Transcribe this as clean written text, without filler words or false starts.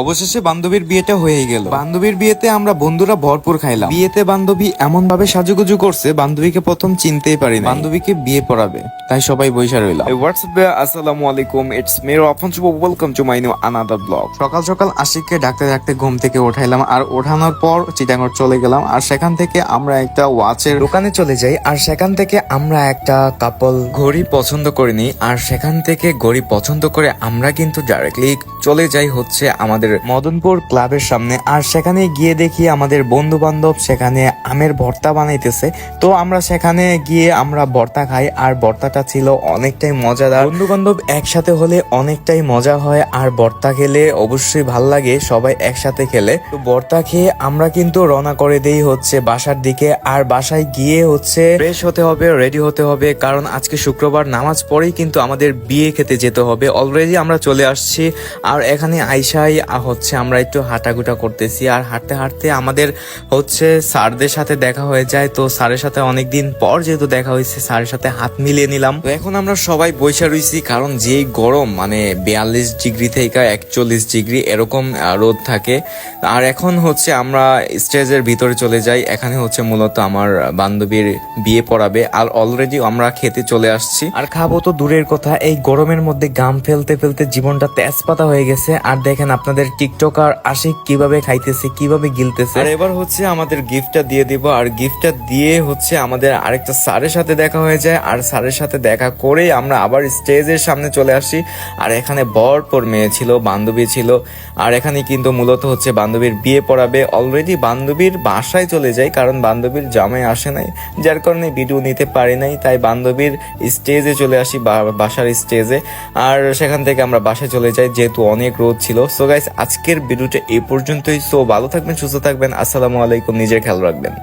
অবশেষে বান্ধবীর বিয়েটা হয়ে গেল। বান্ধবীর বিয়েতে আমরা বন্ধুরা ভরপুর খাইলাম। বিয়েতে বান্ধবী এমন ভাবে সাজুগুজু করছে, বান্ধবীকে প্রথম চিনতেই পারি না। বান্ধবীকে বিয়ে পড়াবে, তাই সবাই বইসা রইলাম। হোয়াটসঅ্যাপ, আসসালামু আলাইকুম, ইটস মে রফন Shubho, welcome to my new another blog. সকাল সকাল আশিককে ডাকতে ডাকতে ঘুম থেকে উঠাইলাম, আর ওঠানোর পর চিটাগং চলে গেলাম। আর সেখান থেকে আমরা একটা ওয়াচের দোকানে চলে যাই, আর সেখান থেকে আমরা একটা কাপল ঘড়ি পছন্দ করে নিই। আর সেখান থেকে ঘড়ি পছন্দ করে আমরা কিন্তু ডাইরেক্টলি চলে যাই হচ্ছে আমাদের মদনপুর ক্লাবের সামনে। আর সেখানে গিয়ে দেখি আমাদের বন্ধু বান্ধব সেখানে আমের ভর্তা বানাইতেছে। তো আমরা সেখানে গিয়ে আমরা ভর্তা খাই, আর ভর্তাটা ছিল অনেকটাই মজাদার। বন্ধু বান্ধব একসাথে হলে অনেকটাই মজা হয়, আর ভর্তা খেলে অবশ্যই ভাল লাগে সবাই একসাথে খেলে। তো ভর্তা খেয়ে আমরা কিন্তু রওনা করে দেই হচ্ছে বাসার দিকে। আর বাসায় গিয়ে হচ্ছে ফ্রেশ হতে হবে, রেডি হতে হবে, কারণ আজকে শুক্রবার, নামাজ পড়েই কিন্তু আমাদের বিয়ে খেতে যেতে হবে। অলরেডি আমরা চলে আসছি, আর এখানে আইসাই হচ্ছে আমরা একটু হাঁটাগুটা করতেছি। আর হাঁটতে হাঁটতে আমাদের হচ্ছে স্যারদের সাথে দেখা হয়ে যায়। তো স্যারের সাথে অনেকদিন পর যেহেতু দেখা হয়েছে, স্যারের সাথে হাত মিলিয়ে নিলাম। তো এখন আমরা সবাই বৈশা রয়েছি, কারণ যেই গরম, মানে 42 ডিগ্রি থেকে 41 ডিগ্রি এরকম রোদ থাকে। আর এখন হচ্ছে আমরা স্টেজের ভিতরে চলে যাই। এখানে হচ্ছে মূলত আমার বান্ধবীর বিয়ে পড়াবে, আর অলরেডি আমরা খেতে চলে আসছি। আর খাবো তো দূরের কথা, এই গরমের মধ্যে গাম ফেলতে ফেলতে জীবনটা তেজপাতা হয়ে গেছে। আর দেখেন আপনাদের টিকটকার আশিক কিভাবে খাইতেছে, কিভাবে গিলতেছে। আর এবার হচ্ছে আমাদের গিফটটা দিয়ে দিব, আর গিফটটা দিয়ে হচ্ছে আমাদের আরেকটা স্যারের সাথে দেখা হয়ে যায়। আর স্যারের সাথে দেখা করে আমরা আবার স্টেজের সামনে চলে আসি। আর এখানে ভরপুর মেয়ে ছিল, বান্ধবী ছিল। আর এখানে কিন্তু মূলত হচ্ছে বান্ধবীর বিয়ে পড়াবে। অলরেডি বান্ধবীর বাসায় চলে যাই, কারণ বান্ধবীর জামাই আসে নাই, যার কারণে ভিডিও নিতে পারি নাই। তাই বান্ধবীর স্টেজে চলে আসি, বাসার স্টেজে। আর সেখান থেকে আমরা বাসায় চলে যাই, যেহেতু অনেক রোদ ছিল। সো গাইস, আজকের ভিডিওটা এই পর্যন্তই। সো ভালো থাকবেন, সুস্থ থাকবেন, আসসালামু আলাইকুম, নিজের খেয়াল রাখবেন।